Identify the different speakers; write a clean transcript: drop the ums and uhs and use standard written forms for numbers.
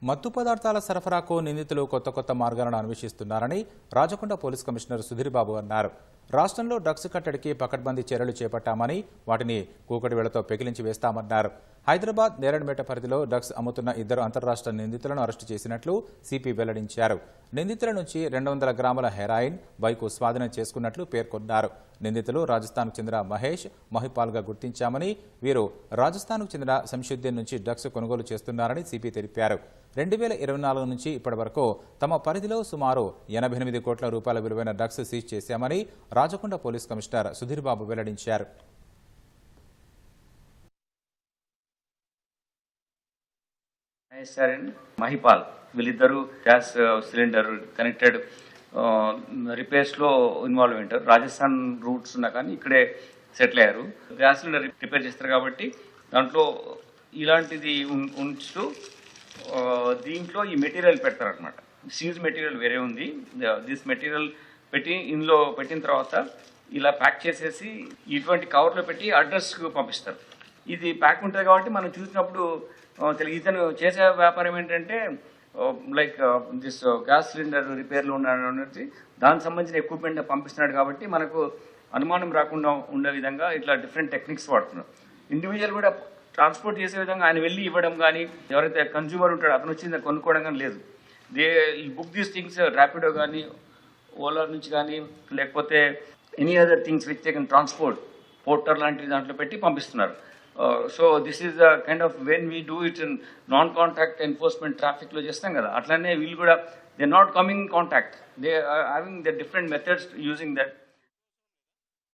Speaker 1: మత్తు పదార్థాల సరఫరాకు నిందితులు కొత్త మార్గాలను అన్వేషిస్తున్నారని రాజకొండ పోలీస్ కమిషనర్ సుధీర్ బాబు అన్నారు. రాష్ట్రంలో డ్రగ్స్ కట్టడికి పకడ్బందీ చర్యలు చేపట్టామని, వాటిని కూకటి వేళతో పెకిలించి వేస్తామన్నారు. హైదరాబాద్ నేరేడ్మెట పరిధిలో డ్రగ్స్ అమ్ముతున్న 2 అంతర్రాష్ట్ర నిందితులను అరెస్టు చేసినట్లు సిపి వెల్లడించారు. నిందితుల నుంచి 200 గ్రాముల హెరాయిన్, బైకు స్వాధీనం చేసుకున్నట్లు పేర్కొన్నారు. నిందితులు రాజస్థాన్కు చెందిన మహేష్, మహిపాల్గా గుర్తించామని, వీరు రాజస్థాన్కు చెందిన శంషుద్దీన్ నుంచి డ్రగ్స్ కొనుగోలు చేస్తున్నారని సిపి తెలిపారు. 2024 నుంచి ఇప్పటి వరకు తమ పరిధిలో సుమారు 88 కోట్ల రూపాయల విలువైన డ్రగ్స్ సీజ్ చేశామని రాజకొండ పోలీస్ కమిషనర్ సుధీర్ బాబు వెల్లడించారు.
Speaker 2: మహిపాల్ వీళ్ళిద్దరూ గ్యాస్ సిలిండర్ కనెక్టెడ్ రిపేర్స్ లో ఇన్వాల్వ్ అయ్యారు. రాజస్థాన్ రూట్స్ ఉన్నా కానీ ఇక్కడే సెటిల్ అయ్యారు. గ్యాస్ సిలిండర్ రిపేర్ చేస్తారు కాబట్టి దాంట్లో ఇలాంటిది ఉంచుతూ దీంట్లో ఈ మెటీరియల్ పెడతారనమాట. సీజ్ మెటీరియల్ వేరే ఉంది. దిస్ మెటీరియల్ పెట్టి ఇందులో పెట్టిన తర్వాత ఇలా ప్యాక్ చేసేసి ఇటువంటి కవర్లో పెట్టి అడ్రస్కు పంపిస్తారు. ఇది ప్యాక్ ఉంటుంది కాబట్టి మనం చూసినప్పుడు ఇతను చేసే వ్యాపారం ఏంటంటే లైక్ దిస్ గ్యాస్ సిలిండర్ రిపేర్లో ఉన్నది దానికి సంబంధించిన ఎక్విప్మెంట్ పంపిస్తున్నాడు కాబట్టి మనకు అనుమానం రాకుండా ఉండే విధంగా ఇట్లా డిఫరెంట్ టెక్నిక్స్ వాడుతున్నాం. ఇండివిజువల్ కూడా ట్రాన్స్పోర్ట్ చేసే విధంగా ఆయన వెళ్ళి ఇవ్వడం కానీ, ఎవరైతే కన్జ్యూమర్ ఉంటాడో అతను వచ్చి కొనుక్కోవడం కానీ లేదు. They book these things Rapido కానీ, ఓలా నుంచి కానీ, లేకపోతే any other things which they can transport, Porter లాంటి దాంట్లో పెట్టి పంపిస్తున్నారు. So this is the kind of when we do it in non contact enforcement ట్రాఫిక్లో చేస్తాం కదా, అట్లానే వీళ్ళు కూడా they not coming contact, they having the different methods using that.